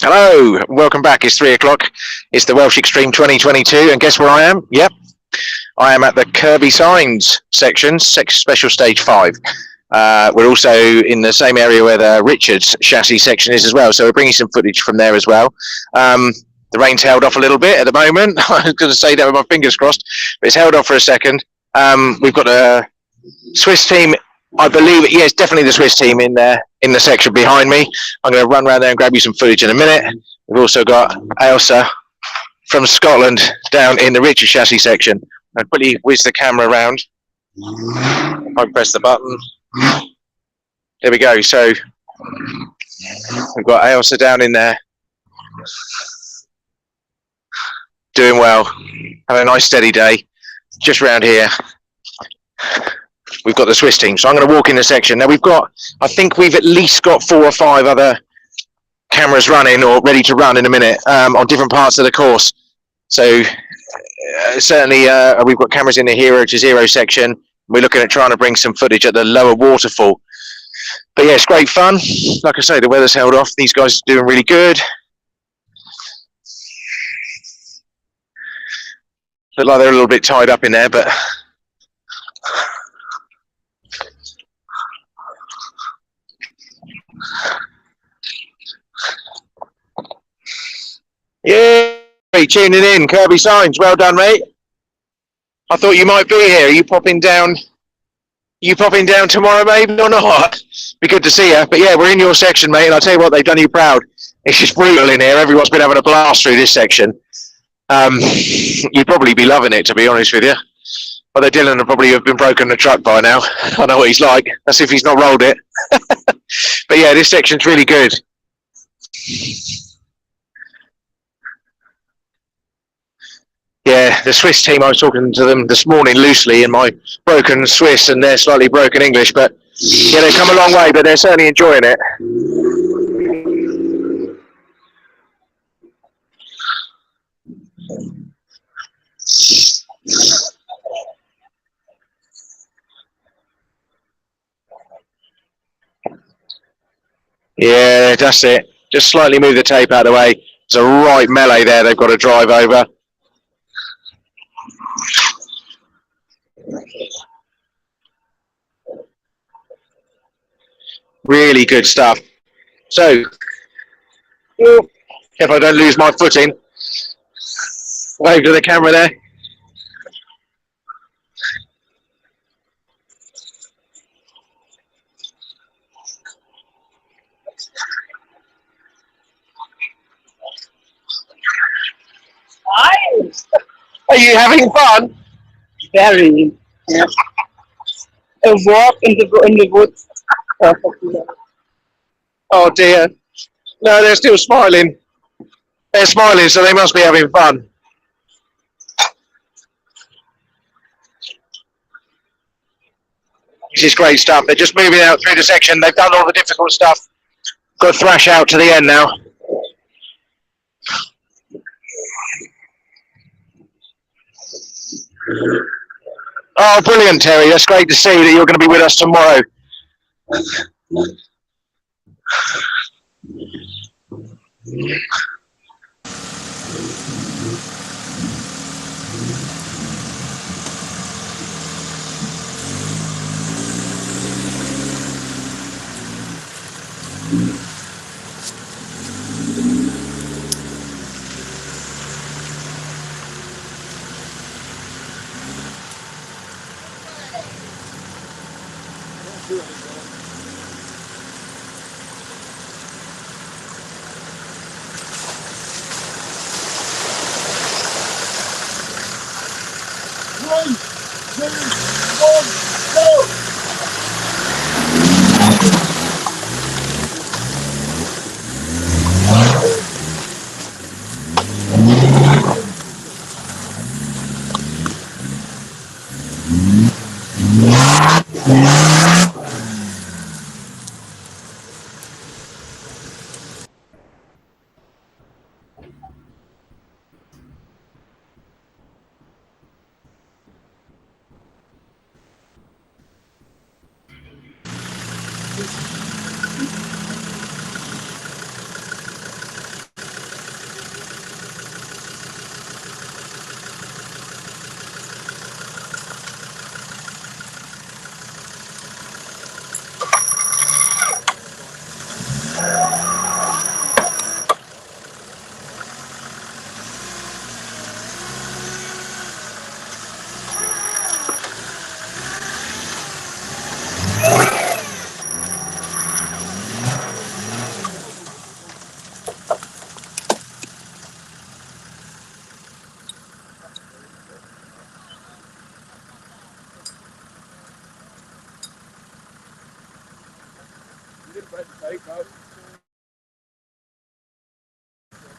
Hello, welcome back. It's 3 o'clock. It's the Welsh Extrem 2022, and guess where I am? Yep, I am at the Kirby Signs section, special stage 5. We're also in the same area where the Richards chassis section is as well, so we're bringing some footage from there as well. The rain's held off a little bit at the moment. I was going to say that with my fingers crossed, but it's held off for a second. We've got a Swiss team, I believe, yeah, it's definitely the Swiss team in there in the section behind me. I'm going to run around there and grab you some footage in a minute. We've also got Ailsa from Scotland down in the Richard chassis section. I'll quickly whiz the camera around. I press the button. There we go. So we've got Ailsa down in there, doing well, having a nice steady day. Just round here, we've got the Swiss team. So I'm going to walk in the section. Now I think we've at least got 4 or 5 other cameras running or ready to run in a minute on different parts of the course. So certainly we've got cameras in the Hero to Zero section. We're looking at trying to bring some footage at the lower waterfall. But yeah, it's great fun. Like I say, the weather's held off. These guys are doing really good. Look like they're a little bit tied up in there, but yeah, tuning in, Kirby Signs. Well done, mate. I thought you might be here. Are you popping down? You popping down tomorrow, maybe, or not? Be good to see you. But yeah, we're in your section, mate, and I'll tell you what, they've done you proud. It's just brutal in here. Everyone's been having a blast through this section. You'd probably be loving it, to be honest with you. Although Dylan would probably have been broken the truck by now. I know what he's like. That's if he's not rolled it. But yeah, this section's really good. Yeah, the Swiss team, I was talking to them this morning loosely in my broken Swiss and their slightly broken English, but yeah, they've come a long way, but they're certainly enjoying it. Yeah, that's it. Just slightly move the tape out of the way. There's a right melee there they've got to drive over. Really good stuff. So, if I don't lose my footing, wave to the camera there. Are you having fun? Very. Yeah. A walk in the woods. Perfectly. Oh dear. No, they're still smiling. They're smiling, so they must be having fun. This is great stuff. They're just moving out through the section. They've done all the difficult stuff. Got to thrash out to the end now. Oh, brilliant, Terry. That's great to see that you're going to be with us tomorrow.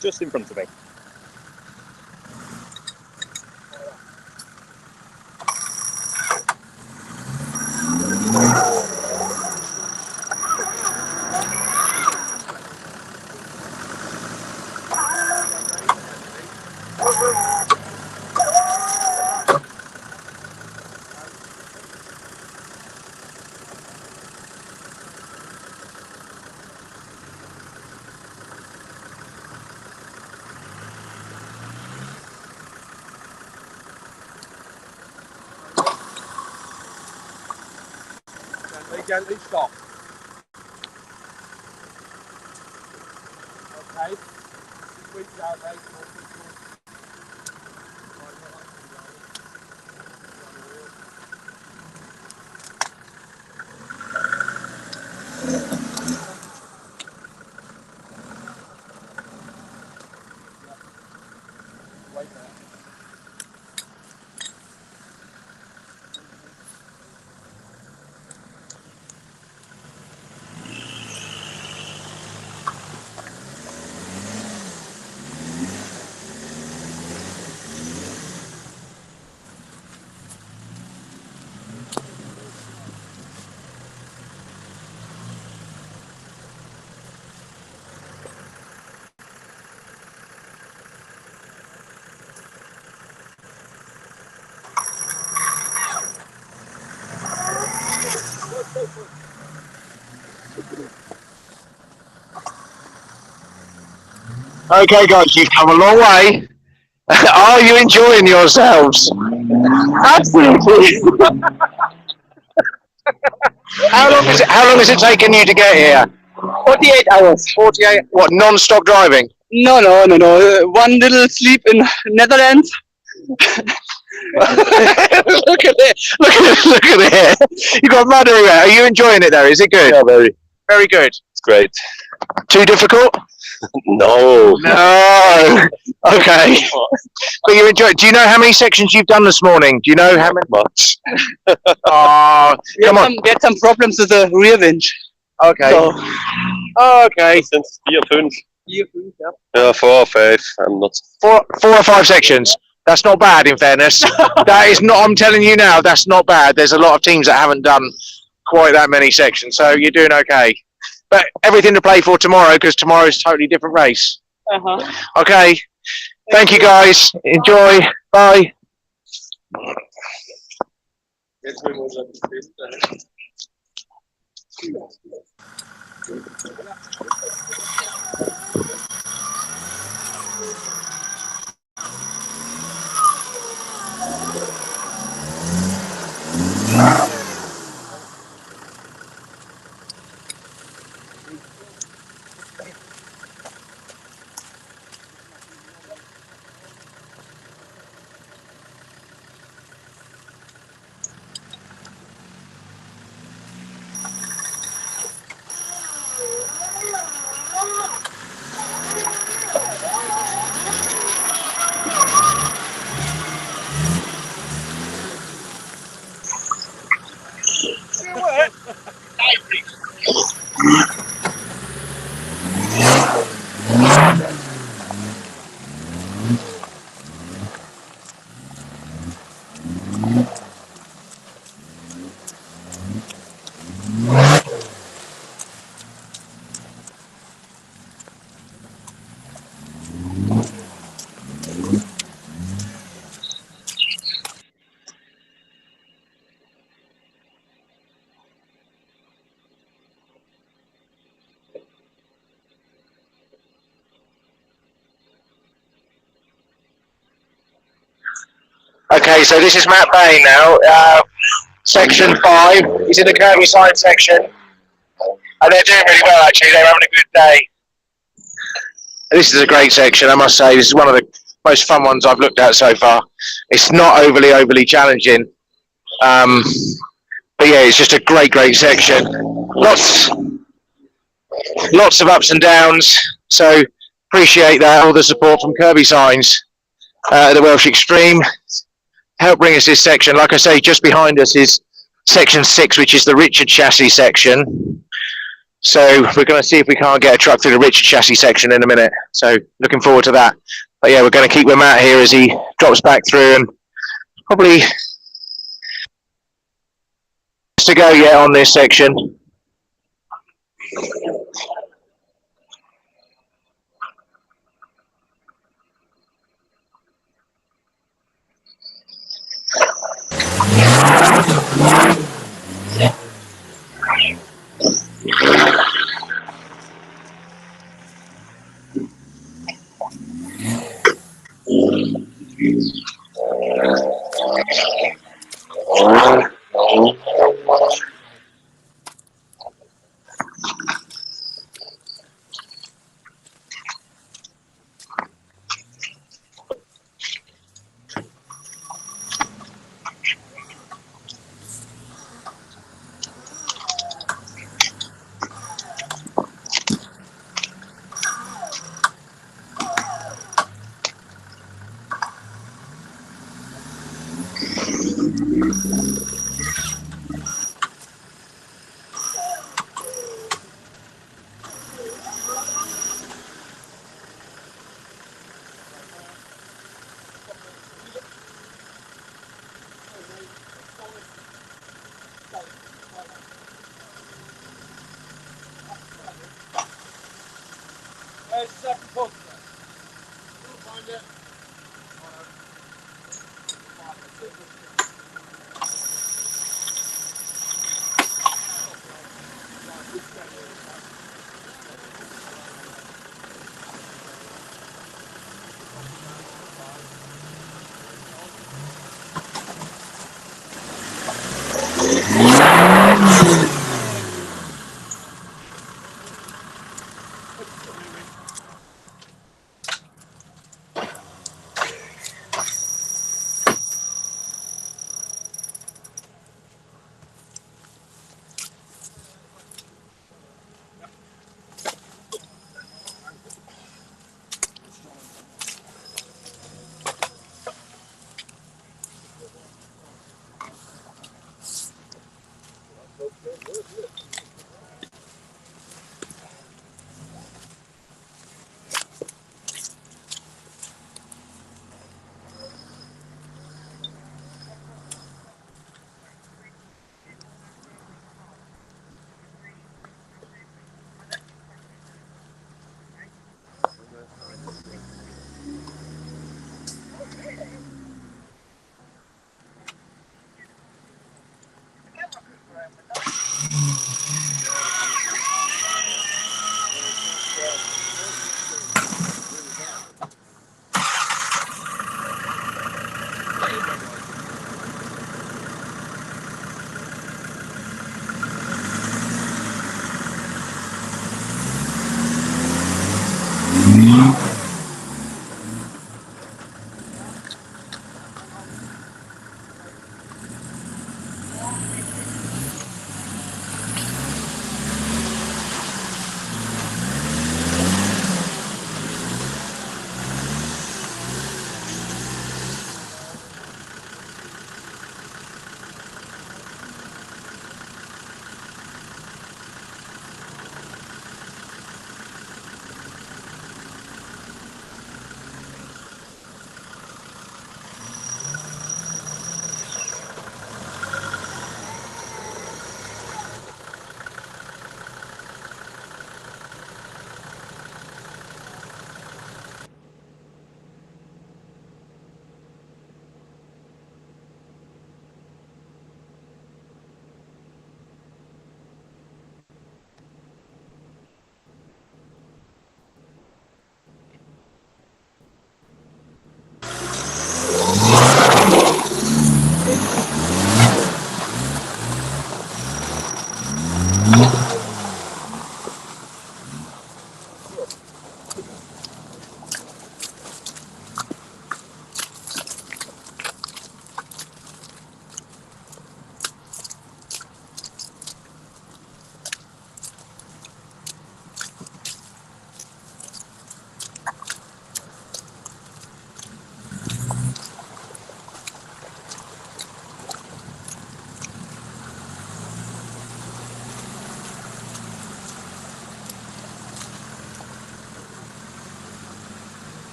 Just in front of me. Gently stop. Okay. Reach out, mate. Wait there. Okay, guys, you've come a long way. Are you enjoying yourselves? Absolutely. How long is it taking you to get here? 48 hours. 48. What, non-stop driving? No. One little sleep in Netherlands. Look at it! Look at it! You got mud everywhere. Are you enjoying it though? Is it good? Yeah, very. Very good. It's great. Too difficult? No. No. Okay. But you enjoy. Do you know how many sections you've done this morning? Do you know how many? Much. Oh, come on. We had some problems with the rear winch. Okay. So, Okay. Since 4, 5. yeah. Yeah, 4 or 5. I'm not. Four or five sections. That's not bad, in fairness. That is not. I'm telling you now, that's not bad. There's a lot of teams that haven't done quite that many sections, so you're doing okay. But everything to play for tomorrow, because tomorrow's a totally different race. Okay. Thank you, guys. Enjoy. Bye. Okay, so this is Matt Bain now. Section 5. He's in the Kirby side section. And they're doing really well, actually. They're having a good day. This is a great section, I must say. This is one of the most fun ones I've looked at so far. It's not overly challenging. But yeah, it's just a great section. Lots of ups and downs. So appreciate that, all the support from Kirby Signs, the Welsh Extreme. Help bring us this section. Like I say, just behind us is section 6, which is the Richard chassis section. So we're going to see if we can't get a truck through the Richard chassis section in a minute. So looking forward to that. But yeah, we're going to keep with Matt here as he drops back through, and probably to go yet on this section.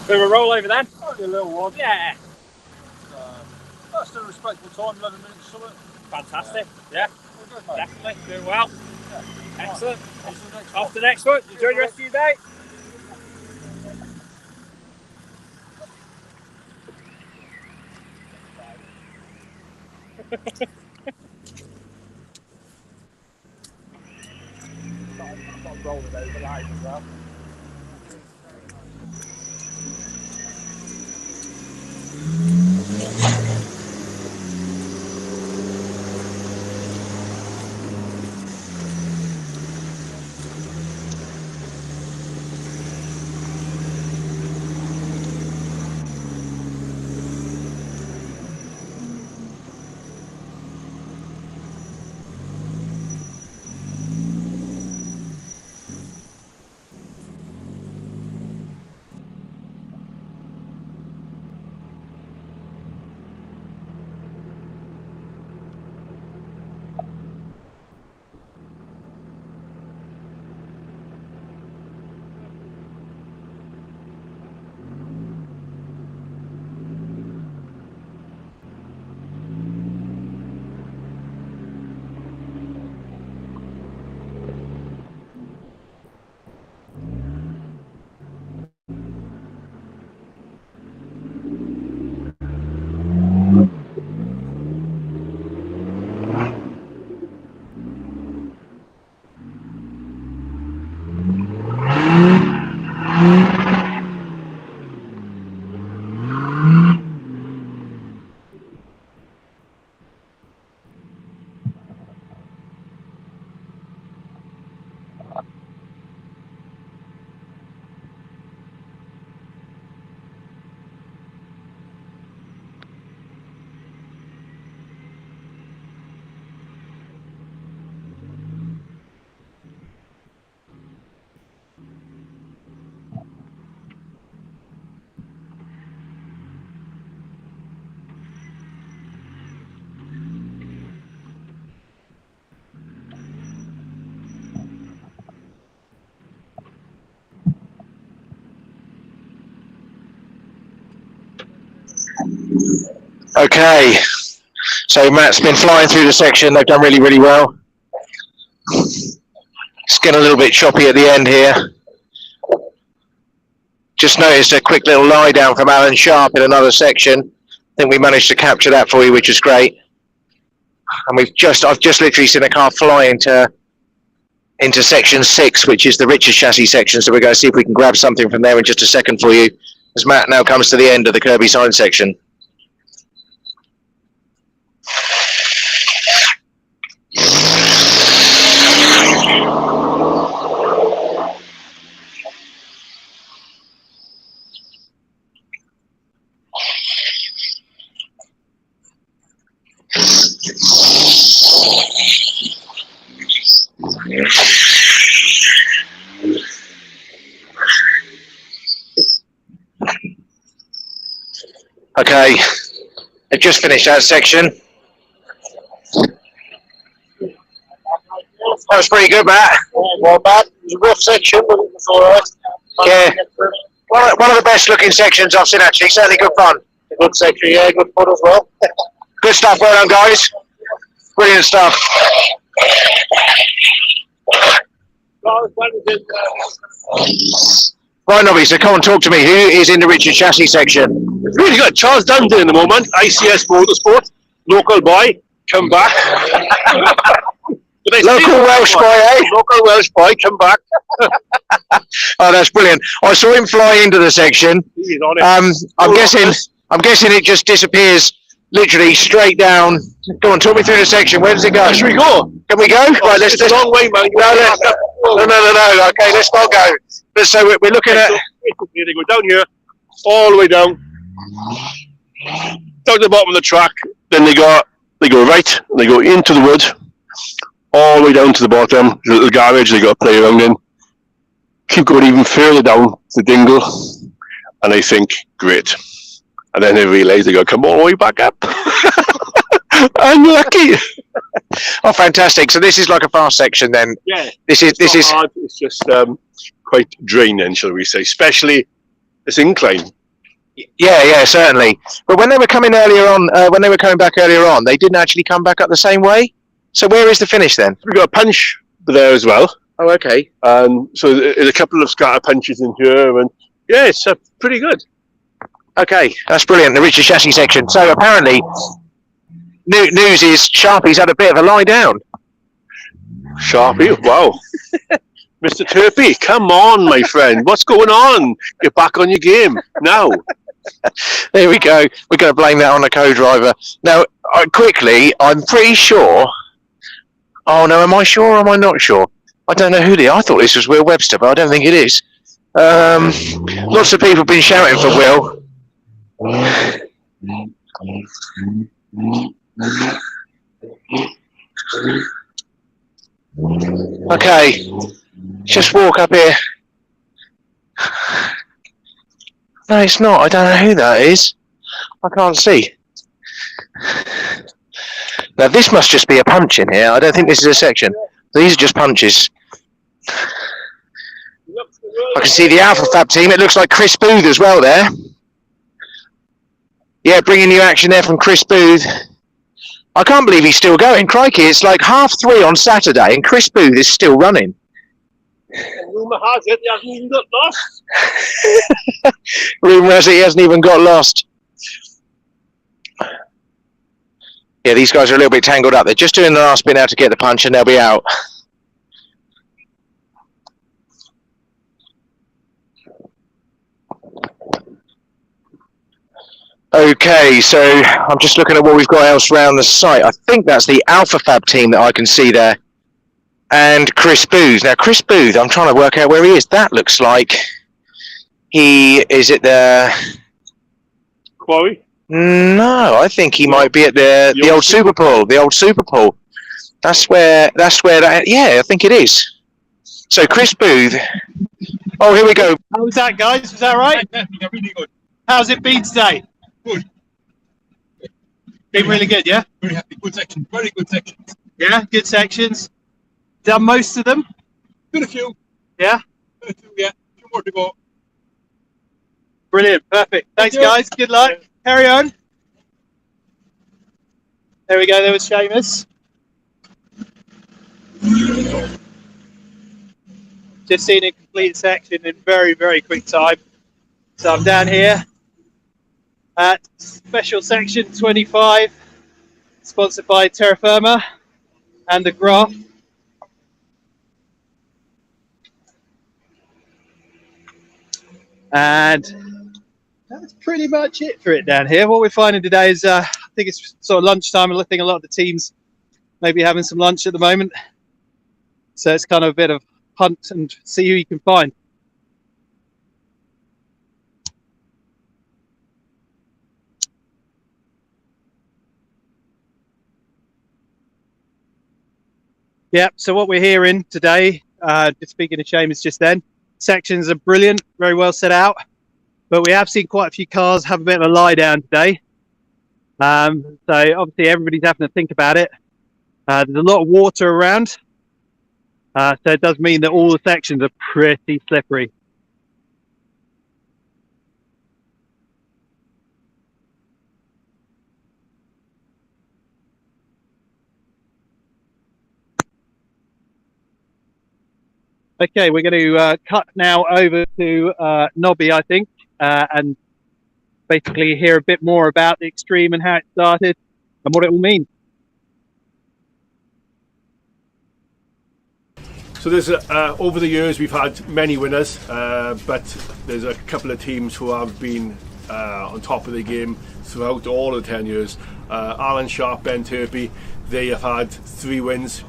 Bit of a roll over then. Only a little one. Yeah. That's still a respectable time, 11 minutes or something. Fantastic. Yeah, All good, mate. definitely. Doing well. Yeah. Excellent. On to the next Off one. to the next one. Enjoy the rest of your day. I've got rolling over line as well. Okay, so Matt's been flying through the section. They've done really, really well. It's getting a little bit choppy at the end here. Just noticed a quick little lie down from Alan Sharp in another section. I think we managed to capture that for you, which is great. And I've just literally seen a car fly into section 6, which is the Richard chassis section. So we're going to see if we can grab something from there in just a second for you, as Matt now comes to the end of the Kirby sign section. Okay, I've just finished that section. That was pretty good, Matt. Not bad. It was a rough section, but it was alright. Yeah, one of the best looking sections I've seen actually. Certainly good fun. Good section, yeah, good fun as well. Good stuff, well done guys. Brilliant stuff. Right, Nobby, so come on, talk to me. Who is in the Richard chassis section? Really good. Charles Dunn's in the moment. ICS Motorsport. Local boy. Come back. Local Welsh boy, eh? Local Welsh boy. Come back. Oh, that's brilliant. I saw him fly into the section. He's on it. I'm guessing it just disappears literally straight down. Go on, talk me through the section. Where does it go? Should we go? Can we go? Right, let's. It's a long way, man. No. Okay, let's not go. So we're looking at. They go down here, all the way down to the bottom of the track. Then they go right, and they go into the woods, all the way down to the bottom. There's a little garage they got to play around in. Keep going even further down the dingle, and they think, great. And then they realise they got to come all the way back up. I'm lucky. Oh, fantastic! So this is like a fast section, then. Yeah. This is. Hard. It's just quite draining, shall we say? Especially this incline. Yeah, certainly. But when they were coming earlier on, when they were coming back earlier on, they didn't actually come back up the same way. So where is the finish then? We've got a punch there as well. Oh, okay. So there's a couple of scatter punches in here, and yeah, it's pretty good. Okay, that's brilliant. The Richard chassis section. So apparently, news is Sharpie's had a bit of a lie down. Sharpie, wow. Mr. Turpy, come on, my friend. What's going on? Get back on your game now. There we go. We're going to blame that on the co-driver. Now, quickly, I'm pretty sure. Oh no, am I sure or am I not sure? I don't know who I thought this was Will Webster, but I don't think it is. Lots of people have been shouting for Will. Okay, just walk up here. No, it's not. I don't know who that is. I can't see. Now, this must just be a punch in here. I don't think this is a section. These are just punches. I can see the Alpha Fab team. It looks like Chris Booth as well there. Yeah, bringing you action there from Chris Booth. I can't believe he's still going. Crikey, it's like 3:30 on Saturday and Chris Booth is still running. Rumour has it, he hasn't even got lost. Rumour has it, he hasn't even got lost. Yeah, these guys are a little bit tangled up. They're just doing the last bit now to get the punch and they'll be out. Okay, so I'm just looking at what we've got else around the site. I think that's the Alpha Fab team that I can see there. And Chris Booth. Now, Chris Booth, I'm trying to work out where he is. That looks like he is at the... Quarry? No, I think he might be at the old Super Pool. The old Super Pool. That's where that... Yeah, I think it is. So, Chris Booth... Oh, here we go. How was that, guys? Was that right? Yeah, really good. How's it been today? Good. Been really good, yeah? Very happy. Good section. Very good section. Yeah, good sections. Done most of them? Been a few. Yeah? Been a few, yeah. Two more to go. Brilliant, perfect. Thanks, Thank you. guys. Good luck. Carry on. There we go, there was Seamus. Just seen a complete section in very, very quick time. So I'm down here at special section 25, sponsored by Terra Firma and the Graph. And that's pretty much it for it down here. What we're finding today is, I think it's sort of lunchtime, and I think a lot of the teams may be having some lunch at the moment. So it's kind of a bit of hunt and see who you can find. Yeah, so what we're hearing today, just speaking to Seamus just then, sections are brilliant, very well set out, but we have seen quite a few cars have a bit of a lie down today. So obviously everybody's having to think about it. There's a lot of water around, so it does mean that all the sections are pretty slippery. Okay, we're going to cut now over to Nobby, I think, and basically hear a bit more about the Extreme and how it started and what it will mean. So there's over the years we've had many winners, but there's a couple of teams who have been on top of the game throughout all of the 10 years. Alan Sharp, Ben Turpey, they have had 3 wins.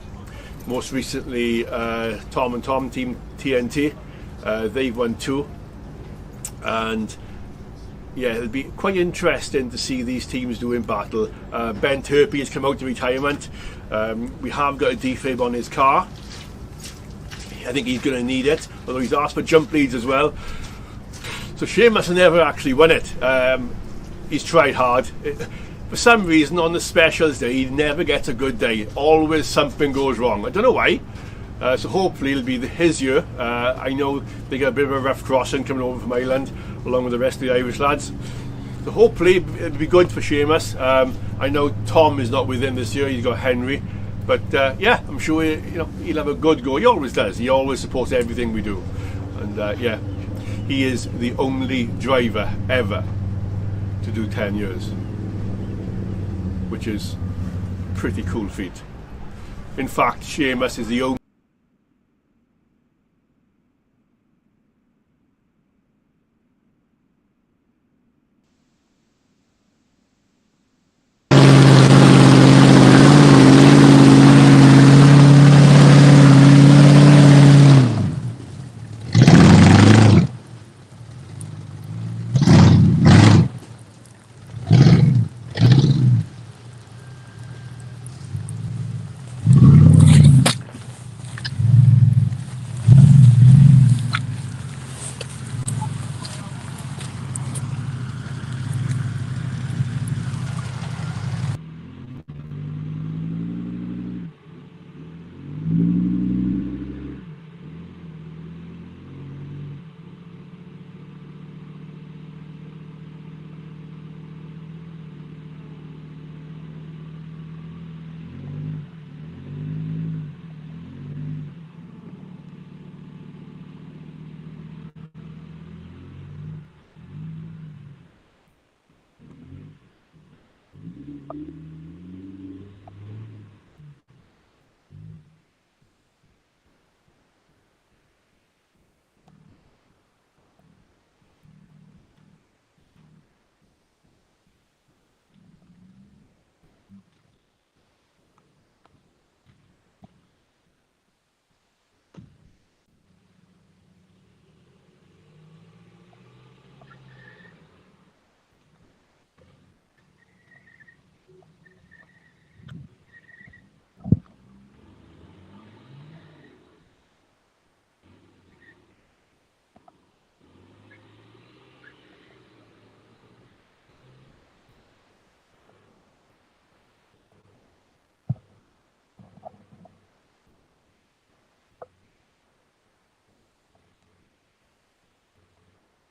Most recently, Tom and Tom team TNT, they've won 2, and yeah, it'll be quite interesting to see these teams do in battle. Ben Turpey has come out of retirement. We have got a defib on his car. I think he's going to need it, although he's asked for jump leads as well. So Seamus has never actually won it. He's tried hard. For some reason, on the specials day, he never gets a good day. Always something goes wrong. I don't know why. So hopefully it'll be his year. I know they got a bit of a rough crossing coming over from Ireland, along with the rest of the Irish lads. So hopefully it'll be good for Seamus. I know Tom is not with him this year. He's got Henry. But yeah, I'm sure he'll have a good go. He always does. He always supports everything we do. And yeah, he is the only driver ever to do 10 years. Which is a pretty cool feat. In fact, Seamus is the only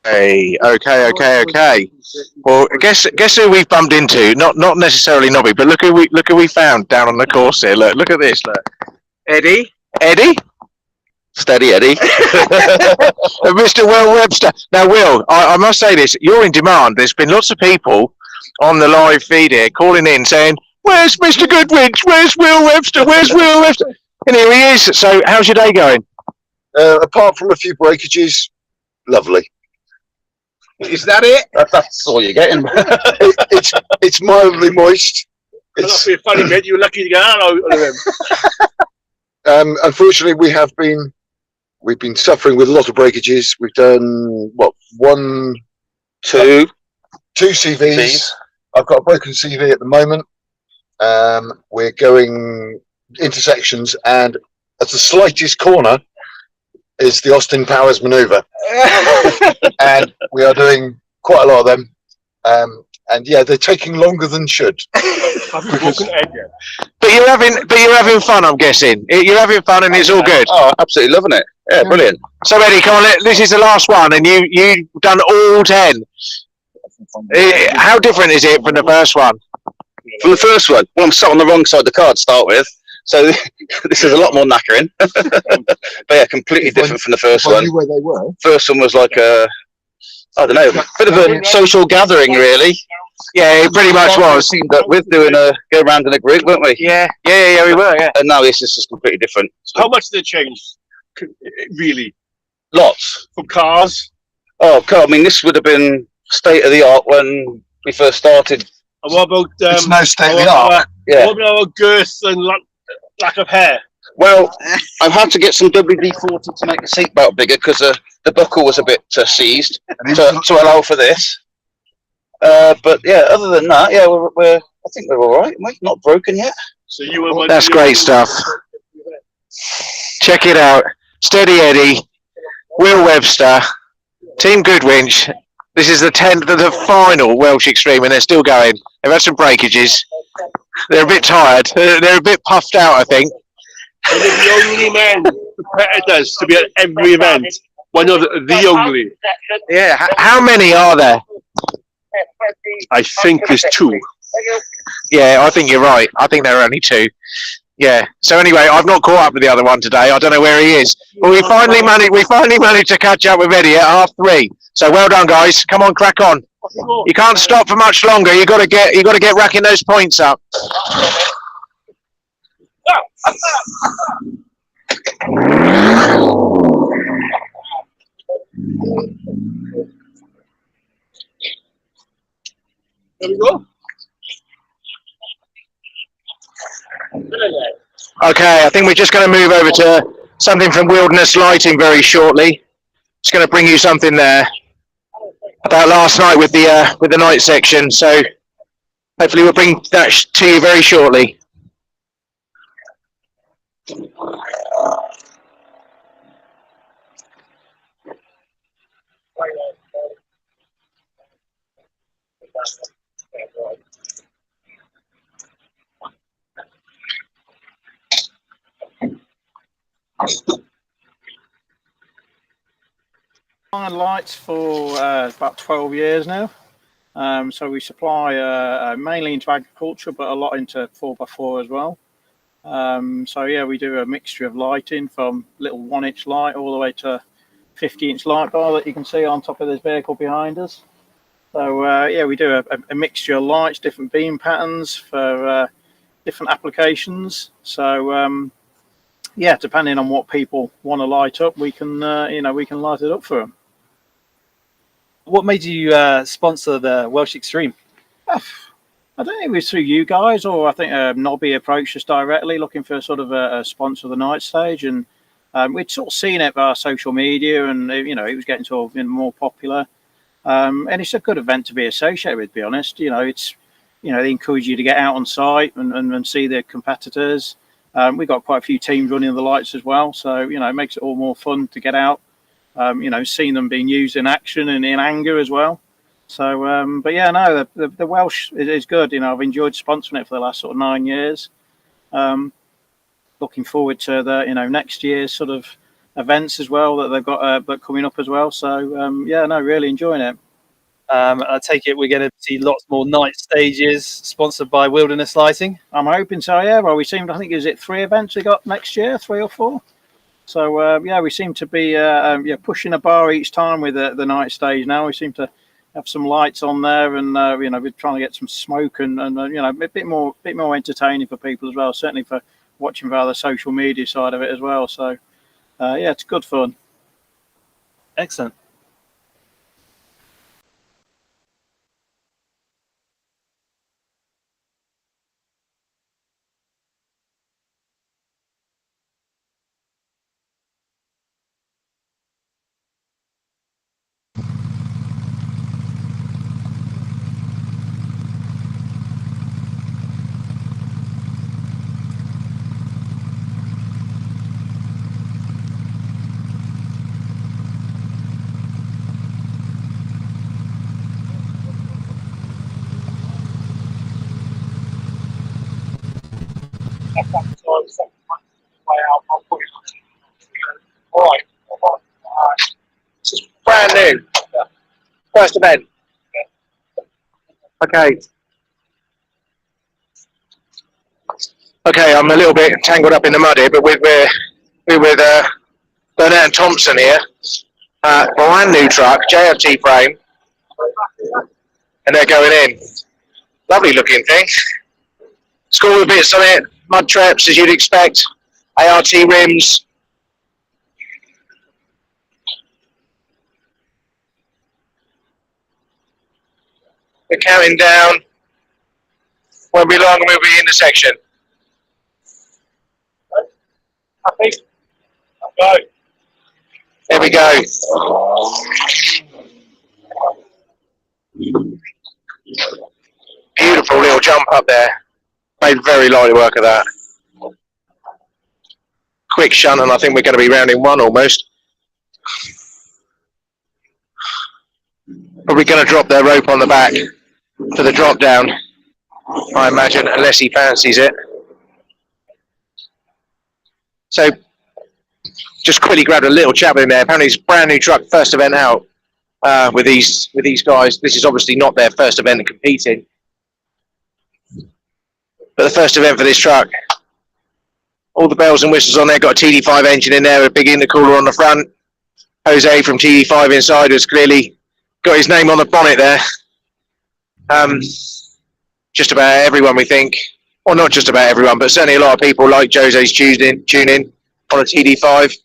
Okay. Well, guess who we've bumped into? Not necessarily Nobby, but look who we found down on the course here. Look at this. Look, Eddie. Steady Eddie. And Mr. Will Webster. Now, Will, I must say this: you're in demand. There's been lots of people on the live feed here calling in saying, "Where's Mr. Goodwinch? Where's Will Webster? Where's Will Webster?" And here he is. So, how's your day going? Apart from a few breakages, lovely. Is that it? That's all you're getting. It's mildly moist. It's be funny, mate. You're lucky to get out of him. Unfortunately, we've been suffering with a lot of breakages. We've done two CVs. I've got a broken CV at the moment. We're going intersections, and at the slightest corner is the Austin Powers maneuver. And we are doing quite a lot of them. And yeah, they're taking longer than should. Have you broken egg yet? But you're having fun, I'm guessing. You're having fun, and it's all good. Oh, absolutely loving it. Yeah, brilliant. So Eddie, come on, this is the last one, and you've done all 10. How different is it from the first one? From the first one, well, I'm sat on the wrong side of the car to start with, so this is a lot more knackering. But yeah, completely different from the first one. Where they were. First one was like a bit of a social gathering, really. Yeah, it pretty much was. Teamed up with doing go around in a group, weren't we? Yeah, we were. Yeah. And now this is just completely different. So, How much did it change? Really? lots. From cars? Oh, God, I mean, this would have been state of the art when we first started. And what about It's no state of the art. Yeah. What about girth and lack of hair? Well, I've had to get some WD-40 to make the seatbelt bigger because the buckle was a bit seized to allow for this. But yeah, other than that, yeah, I think we're all right. We're not broken yet. So you were. That's great stuff. Check it out. Steady Eddie, Will Webster, Team Goodwinch. This is the final Welsh Extreme, and they're still going. They've had some breakages. They're a bit tired. They're a bit puffed out, I think. And they're the only men competitors to be at every event. One of the only. Yeah. How many are there? I think there's 2. Yeah, I think you're right. I think there are only 2. Yeah. So anyway, I've not caught up with the other one today. I don't know where he is. But we finally managed to catch up with Eddie at 3:30. So well done, guys. Come on, crack on. You can't stop for much longer. You got to get racking those points up. There we go. Okay, I think we're just going to move over to something from Wilderness Lighting very shortly. Just going to bring you something there about last night with the night section. So hopefully we'll bring that to you very shortly. Lights for about 12 years now. So we supply mainly into agriculture, but a lot into 4x4 as well. So yeah, we do a mixture of lighting from little 1-inch light all the way to 50-inch light bar that you can see on top of this vehicle behind us. So yeah, we do a mixture of lights, different beam patterns for different applications. So yeah, depending on what people want to light up, we can we can light it up for them. What made you sponsor the Welsh Extreme? I don't think it was through you guys, or I think Nobby approached us directly looking for sort of a sponsor of the night stage, and we'd sort of seen it via social media, and it was getting sort of more popular. And it's a good event to be associated with, to be honest. It's they encourage you to get out on site and see the competitors. We've got quite a few teams running the lights as well, so it makes it all more fun to get out. Seeing them being used in action and in anger as well. So, but yeah, no, the Welsh is good. I've enjoyed sponsoring it for the last sort of 9 years. Looking forward to the next year's sort of events as well that they've got coming up as well. So yeah, no, really enjoying it. I take it we're going to see lots more night stages sponsored by Wilderness Lighting. I'm hoping so. Yeah. Well, I think is it 3 events we got next year, 3 or 4. So yeah, we seem to be pushing a bar each time with the night stage. Now we seem to have some lights on there, and we're trying to get some smoke and a bit more entertaining for people as well. Certainly for watching via the social media side of it as well. So yeah, it's good fun. Excellent. Right. This is brand new. First event. Okay. Okay, I'm a little bit tangled up in the mud here, but we're with Burnett and Thompson here. Brand new truck, JFT frame, and they're going in. Lovely looking thing. Score bits on it, mud traps as you'd expect, ART rims. We're counting down. Won't be long and we'll be in the section. Happy? Go. There we go. Beautiful little jump up there. Made very light work of that. Quick shunt, and I think we're going to be rounding 1 almost. Probably going to drop their rope on the back for the drop down, I imagine, unless he fancies it. So, just quickly grabbed a little chat with him there. Apparently, it's a brand new truck, first event out with these guys. This is obviously not their first event competing, but the first event for this truck. All the bells and whistles on there. Got a TD5 engine in there, a big intercooler on the front. Jose from TD5 inside has clearly got his name on the bonnet there. Just about everyone, we think. Well, not just about everyone, but certainly a lot of people like Jose's tune in on a TD5.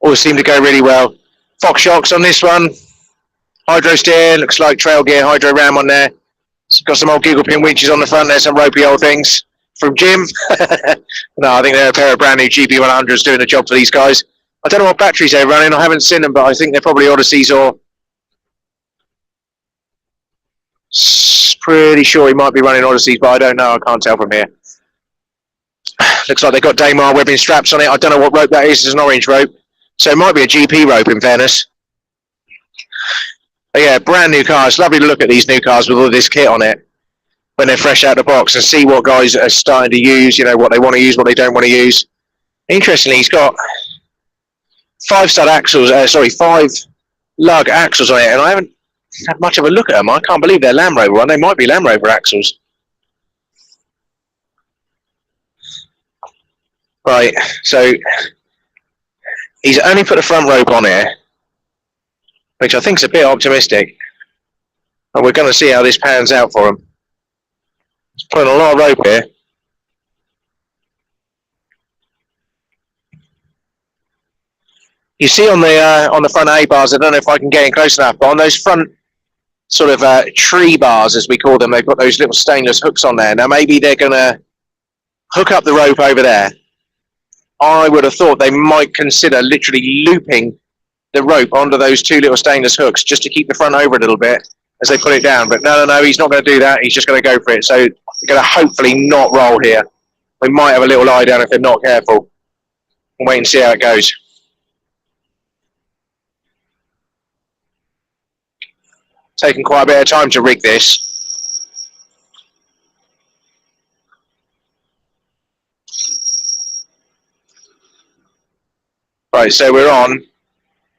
All seem to go really well. Fox shocks on this one. Hydro steer, looks like trail gear, hydro ram on there. It's got some old giggle pin winches on the front there, some ropey old things from Jim. No, I think they're a pair of brand new GP100s doing the job for these guys. I don't know what batteries they're running. I haven't seen them, but I think they're probably Odysseys or... Pretty sure he might be running Odysseys, but I don't know. I can't tell from here. Looks like they've got Damar webbing straps on it. I don't know what rope that is. It's an orange rope. So it might be a GP rope, in fairness. But yeah, brand new cars. Lovely to look at these new cars with all this kit on it when they're fresh out of the box and see what guys are starting to use, you know, what they want to use, what they don't want to use. Interestingly, he's got 5 lug axles on it, and I haven't had much of a look at them. I can't believe they're Land Rover one. They might be Land Rover axles. Right, so he's only put the front rope on here, which I think is a bit optimistic. And we're going to see how this pans out for him. He's putting a lot of rope here. You see on the front A bars, I don't know if I can get in close enough, but on those front sort of tree bars, as we call them, they've got those little stainless hooks on there. Now maybe they're going to hook up the rope over there. I would have thought they might consider literally looping the rope onto those 2 little stainless hooks just to keep the front over a little bit as they put it down. But no, he's not going to do that. He's just going to go for it. So they're going to hopefully not roll here. We might have a little lie down if they're not careful. We'll wait and see how it goes. Taking quite a bit of time to rig this. Right, so we're on,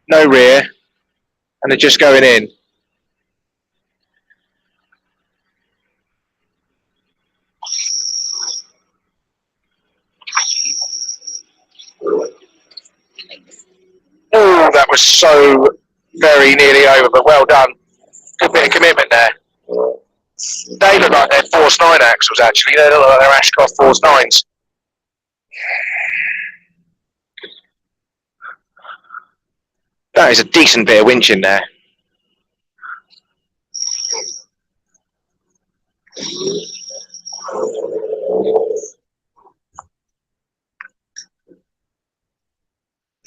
no rear, and they're just going in. Oh, that was so very nearly over, but well done. Good bit of commitment there. They look like they're Force 9 axles, actually. They look like they're Ashcroft Force 9s. That is a decent bit of winch in there.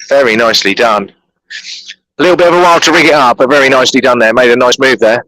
Very nicely done. A little bit of a while to rig it up, but very nicely done there. Made a nice move there.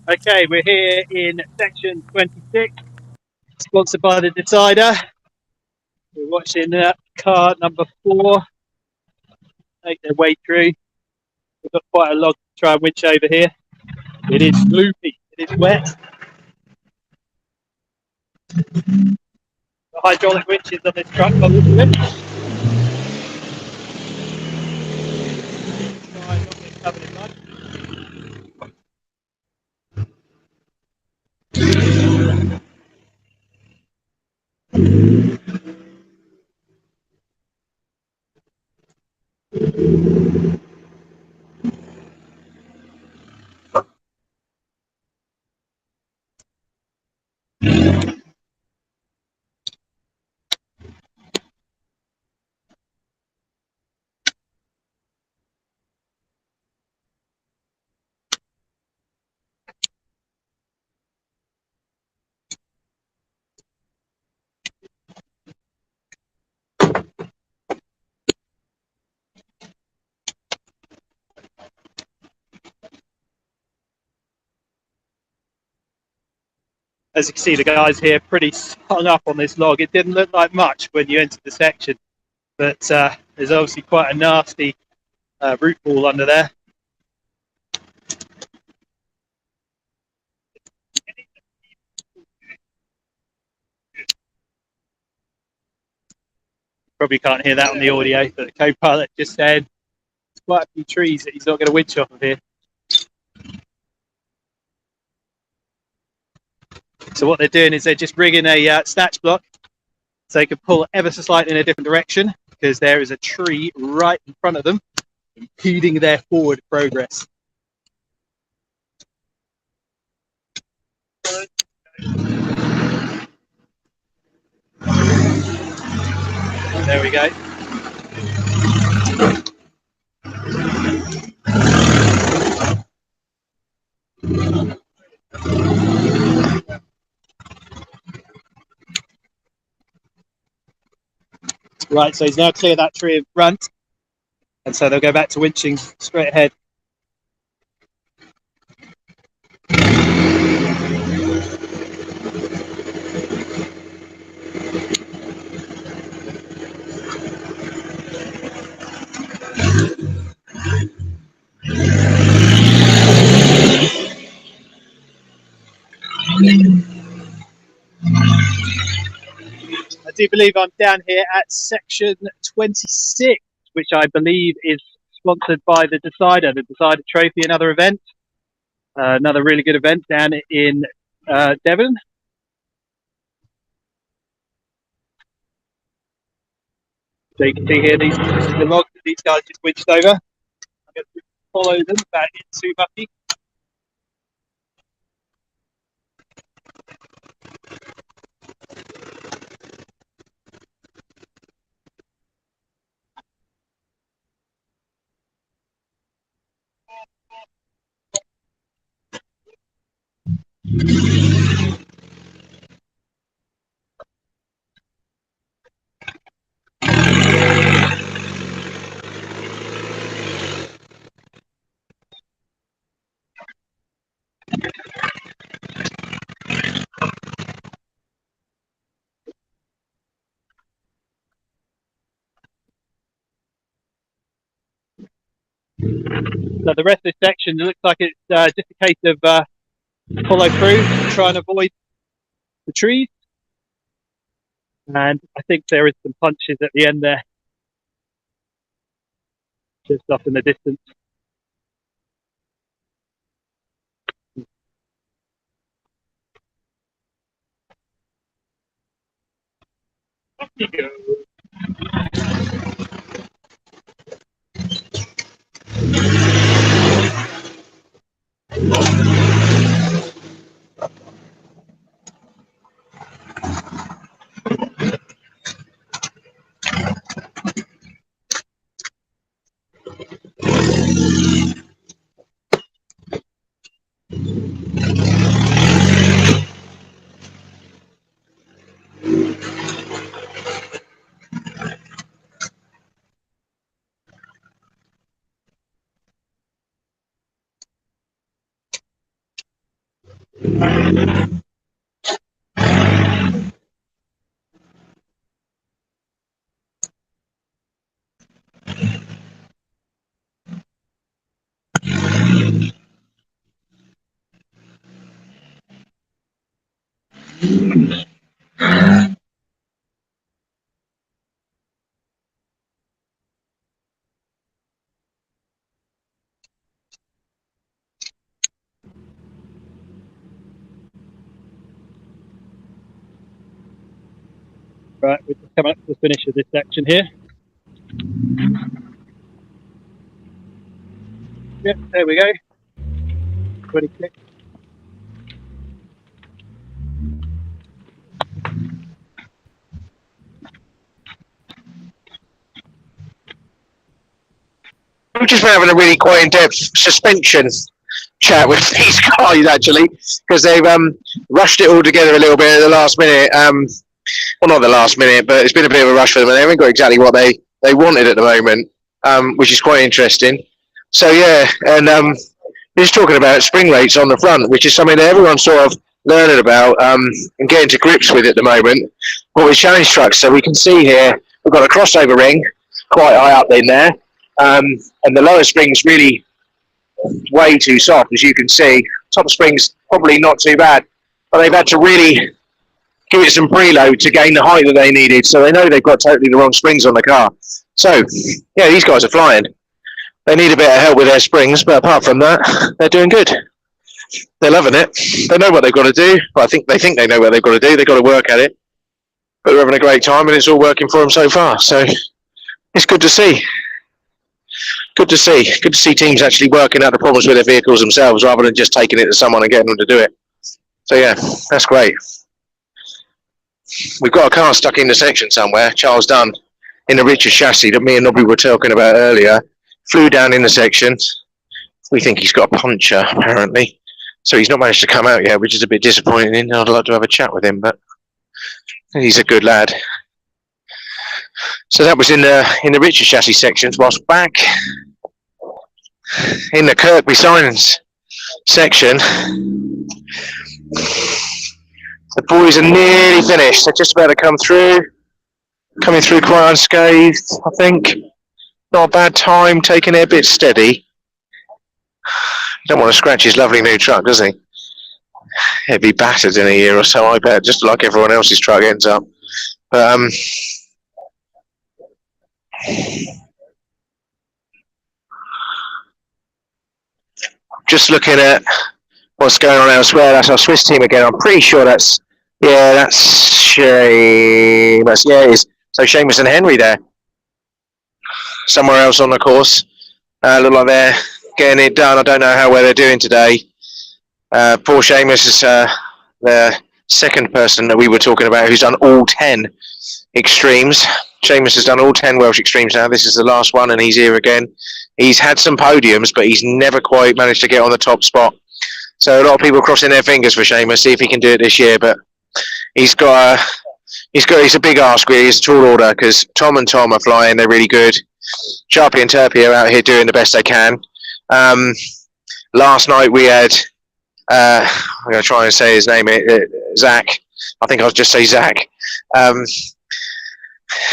Okay, we're here in section 26, sponsored by the Decider. We're watching car number 4 make their way through. We've got quite a log to try and winch over here. It is loopy, it is wet. The hydraulic winches on this truck are looking good. Try not to get covered in mud. As you can see, the guys here pretty hung up on this log. It didn't look like much when you entered the section, but there's obviously quite a nasty root ball under there. Probably can't hear that on the audio, but the co-pilot just said there's quite a few trees that he's not going to winch off of here. So what they're doing is they're just rigging a snatch block so they can pull ever so slightly in a different direction, because there is a tree right in front of them impeding their forward progress. There we go. Right, so he's now cleared that tree in front, and so they'll go back to winching straight ahead. I do believe I'm down here at section 26, which I believe is sponsored by the Decider Trophy, another event, another really good event down in Devon. So you can see here, this is the log that these guys just winched over. I'm going to follow them back into Bucky. So the rest of this section, it looks like it's just a case of follow through, try and avoid the trees. And I think there is some punches at the end there, just off in the distance. Off you go. Right, we're just coming up to the finish of this section here. Yep, there we go. 26. We've just been having a really quite in-depth suspension chat with these guys, actually, because they've rushed it all together a little bit at the last minute. Well, not the last minute, but it's been a bit of a rush for them, and they haven't got exactly what they wanted at the moment, which is quite interesting. So, yeah, and we're just talking about spring rates on the front, which is something that everyone's sort of learning about and getting to grips with at the moment, but with challenge trucks. So we can see here, we've got a crossover ring quite high up in there, and the lower spring's really way too soft, as you can see. Top spring's probably not too bad, but they've had to really give it some preload to gain the height that they needed, so they know they've got totally the wrong springs on the car. So, yeah, these guys are flying. They need a bit of help with their springs, but apart from that, they're doing good. They're loving it. They know what they've got to do. Well, I think they know what they've got to do. They've got to work at it. But they're having a great time, and it's all working for them so far. So, it's good to see. Good to see. Good to see teams actually working out the problems with their vehicles themselves, rather than just taking it to someone and getting them to do it. So, yeah, that's great. We've got a car stuck in the section somewhere. Charles Dunn in the Richard chassis that me and Nobby were talking about earlier. Flew down in the section. We think he's got a puncture, apparently. So he's not managed to come out yet, which is a bit disappointing. I'd like to have a chat with him, but he's a good lad. So that was in the Richard chassis sections. Whilst back in the Kirkby Signs section, the boys are nearly finished. They're just about to come through. Coming through quite unscathed, I think. Not a bad time, taking it a bit steady. Don't want to scratch his lovely new truck, does he? He'll be battered in a year or so, I bet, just like everyone else's truck ends up. But just looking at what's going on elsewhere. That's our Swiss team again. I'm pretty sure that's Seamus. Yeah, it is. So Seamus and Henry there. Somewhere else on the course. Look like they're getting it done. I don't know how well they're doing today. Poor Seamus is the second person that we were talking about who's done all 10 extremes. Seamus has done all 10 Welsh Extremes now. This is the last one and he's here again. He's had some podiums, but he's never quite managed to get on the top spot. So a lot of people crossing their fingers for Seamus, see if he can do it this year. But he's a big ask really. He's a tall order because Tom and Tom are flying. They're really good. Sharpie and Turpie are out here doing the best they can. Last night we had I'm going to try and say his name, Zach. I think I'll just say Zach.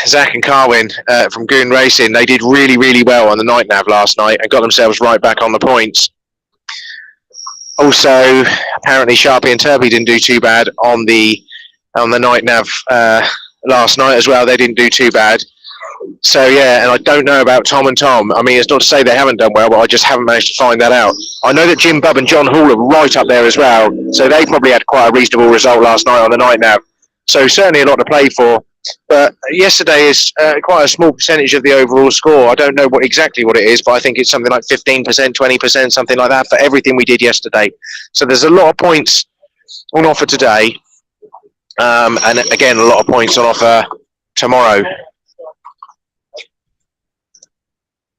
Zach and Carwin from Goon Racing, they did really, really well on the night nav last night and got themselves right back on the points. Also, apparently Sharpie and Turpie didn't do too bad on the night nav last night as well. They didn't do too bad. So yeah, and I don't know about Tom and Tom. I mean, it's not to say they haven't done well, but I just haven't managed to find that out. I know that Jim Bubb and John Hall are right up there as well, so they probably had quite a reasonable result last night on the night nav. So certainly a lot to play for. But yesterday is quite a small percentage of the overall score. I don't know exactly what it is, but I think it's something like 15%, 20%, something like that for everything we did yesterday. So there's a lot of points on offer today, and again a lot of points on offer tomorrow.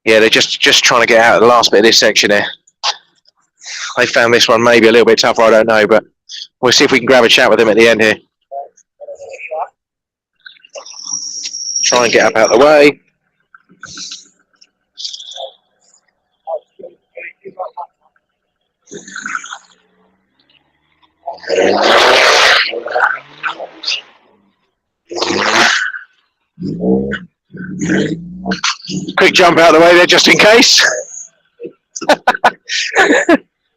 Yeah, they're just trying to get out of the last bit of this section here. They found this one maybe a little bit tougher, I don't know, but we'll see if we can grab a chat with them at the end here. Try and get up out of the way. Quick jump out of the way there just in case.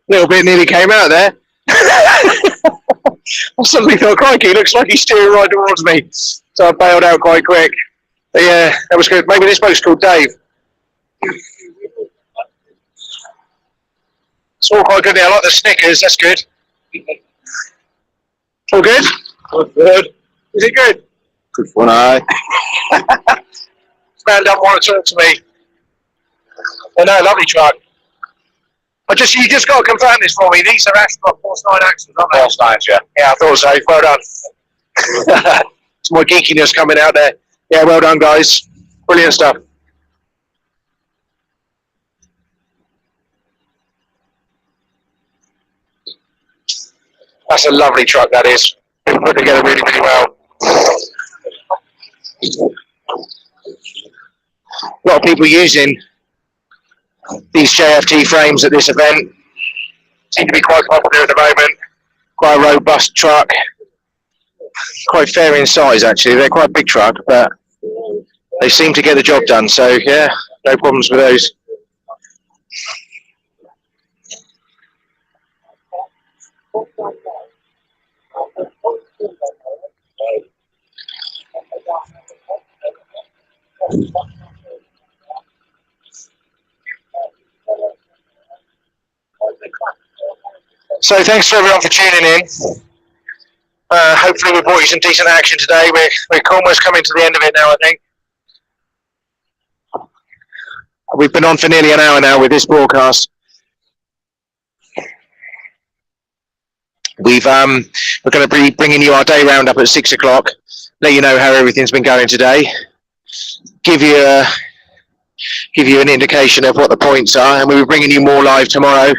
Little bit nearly came out there. I suddenly thought, crikey, looks like he's steering right towards me. So I bailed out quite quick. But yeah, that was good. Maybe this bloke's called Dave. It's all quite good there. I like the Snickers, that's good. All good? Good. Is it good? Good one, aye. Stand up, want to talk to me. Oh no, lovely truck. You just got to confirm this for me. These are Astronaut Force 9 axles, aren't they? Force 9s, yeah. Yeah, I thought so. Well done. It's my geekiness coming out there. Yeah, well done, guys. Brilliant stuff. That's a lovely truck, that is. Been put together really, really well. A lot of people using these JFT frames at this event. Seem to be quite popular at the moment. Quite a robust truck. Quite fair in size, actually. They're quite a big truck, but they seem to get the job done. So, yeah, no problems with those. So thanks to everyone for tuning in. Hopefully we brought you some decent action today. We're almost coming to the end of it now, I think. We've been on for nearly an hour now with this broadcast. We're going to be bringing you our day roundup at 6 o'clock. Let you know how everything's been going today. give you an indication of what the points are, and we'll be bringing you more live tomorrow.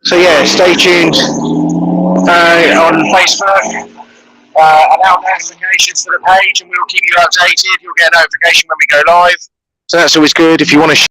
So yeah, stay tuned on Facebook. Allow notifications to the page, and we'll keep you updated. You'll get a notification when we go live, so that's always good. If you want to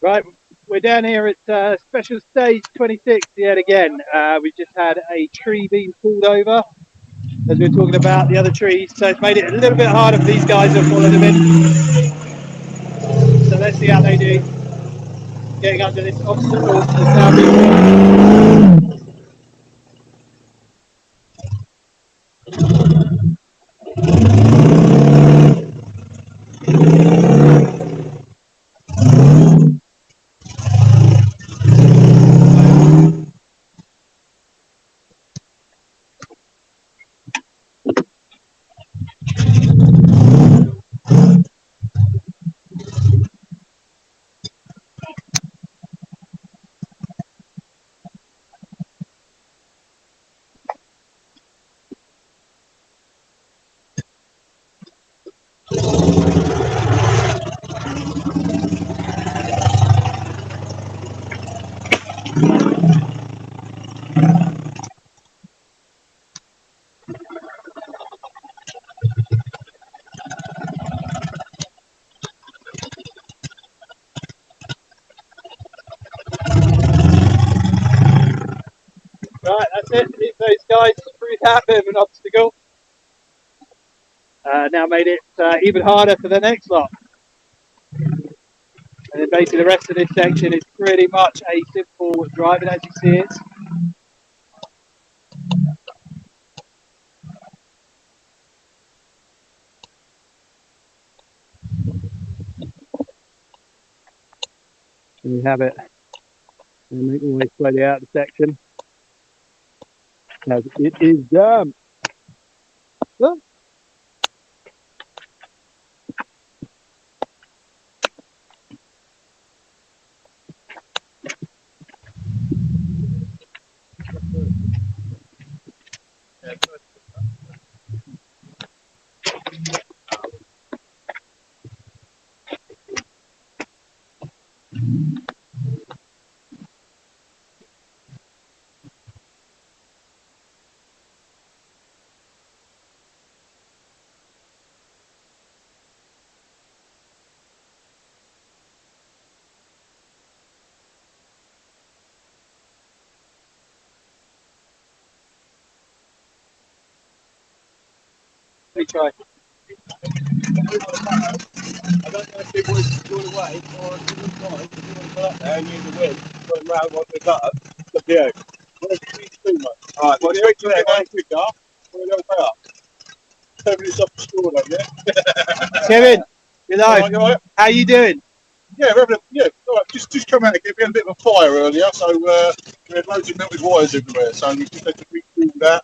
Right, we're down here at special stage 26 yet again. We've just had a tree being pulled over as we were talking about the other trees, so it's made it a little bit harder for these guys who are pulling them in. So let's see how they do getting under this obstacle that's now being right. That's it. Leave those guys through that bit of an obstacle. Now made it even harder for the next lot. And then basically the rest of this section is pretty much a simple driving as you see it. There we have it. And make my way slowly out of the section. As it is done. Oh. Let me try. I don't know if it was your way or if it was mine. If you want to put up there and use the wind, put them round what we've got up, it's up to you. Whatever you need to do, mate. Alright, well, straight to that one quicker. We're going to go up. 10 minutes off the score, though, yeah? Kevin, hello. Alright, you alright? How you doing? Yeah, we're having alright, just come out again. We had a bit of a fire earlier, so we had loads of melted wires everywhere, so we just had to redo that.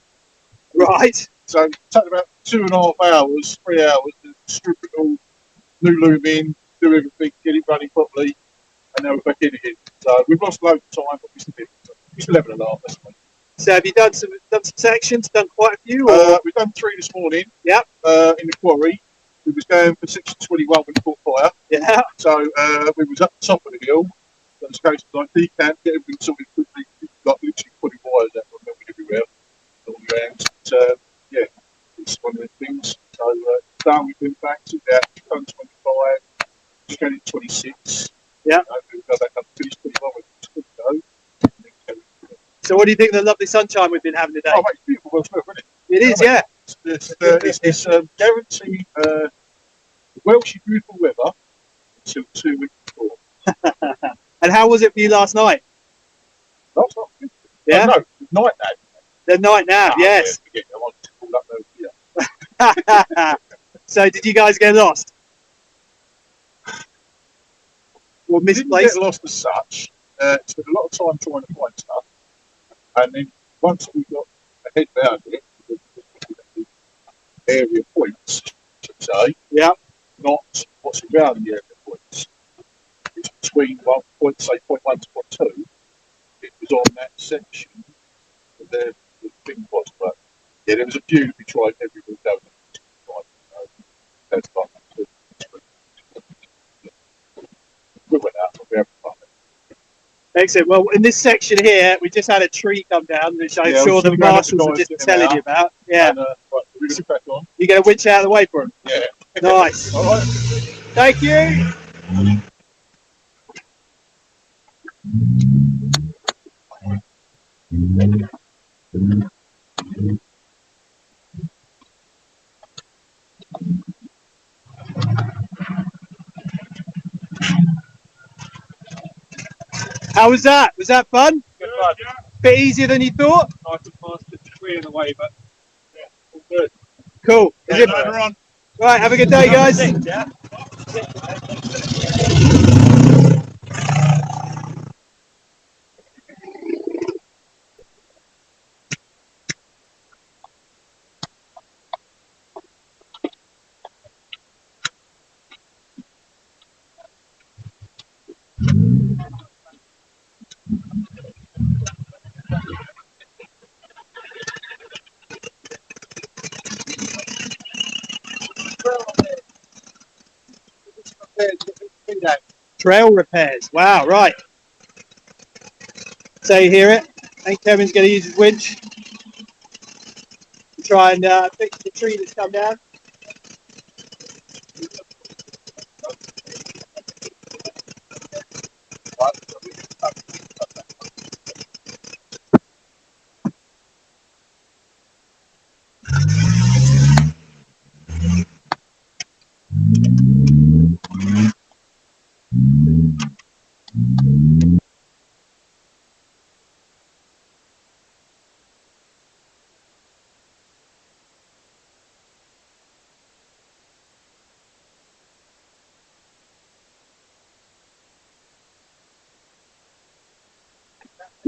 Right. So it took about 2.5 hours, 3 hours to strip it all, new loom in, do everything, get it running properly, and now we're back in again. So we've lost loads of time, but we still having a laugh, that's fine. So have you done some sections? Done quite a few? Or? We've done 3 this morning. Yep. In the quarry. We was going for section 21 when it caught fire. Yeah. So we was up the top of the hill. So it's a case of like decant, get everything sorted quickly, like literally putting wires out from melting everywhere all around. But yeah, it's one of the things. So done, we've been back to that, done 25, just going to 26. Yeah. We'll go back up to finish 21 with good go. So what do you think of the lovely sunshine we've been having today? Oh, mate, it's beautiful Welsh weather, isn't it? It is, yeah. It's guaranteed Welsh beautiful weather until 2 weeks before. And how was it for you last night? That's not good. Yeah. No, night now. The night now, yes. Yeah, I want to pull up those, yeah. So did you guys get lost? Or We didn't misplaced? get lost as such. Spent a lot of time trying to find stuff. And then once we got ahead around it, the area points, I should say. Yeah. Not what's around the area points. It's between say point 1 to point 2. It was on that section where the thing was. But yeah, there was a few we tried everywhere going. That's fine. We went out and we had fun. Excellent. Well, in this section here, we just had a tree come down, which I'm sure the marshals are just telling you about. Yeah. And, right, we're going to crack on. You get a winch out of the way for them? Yeah. Nice. All right. Thank you. How was that? Was that fun? Good fun. Yeah. Bit easier than you thought? I can pass the tree in the way, but yeah, all good. Cool. Is it? On. Right, have a good day, guys. Trail repairs. Wow, right. So you hear it? I think Kevin's going to use his winch to try and fix the tree that's come down.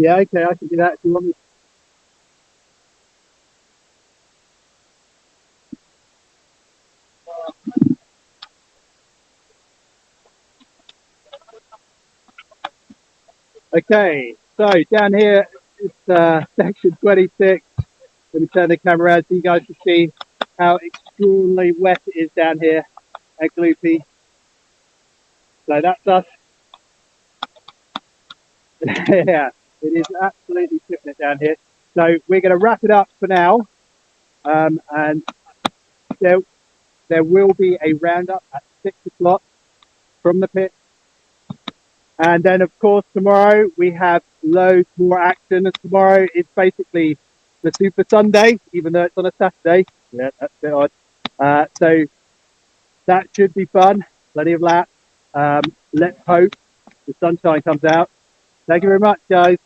Yeah, okay, I can do that if you want me. Okay, so down here it's section 26. Let me turn the camera around so you guys can see how extraordinarily wet it is down here at Gloopy. So that's us. Yeah, it is absolutely tipping it down here. So we're going to wrap it up for now. And there will be a roundup at 6 o'clock from the pit. And then, of course, tomorrow we have loads more action. And tomorrow is basically the Super Sunday, even though it's on a Saturday. Yeah, that's a bit odd. So that should be fun. Plenty of laps. Let's hope the sunshine comes out. Thank you very much, guys.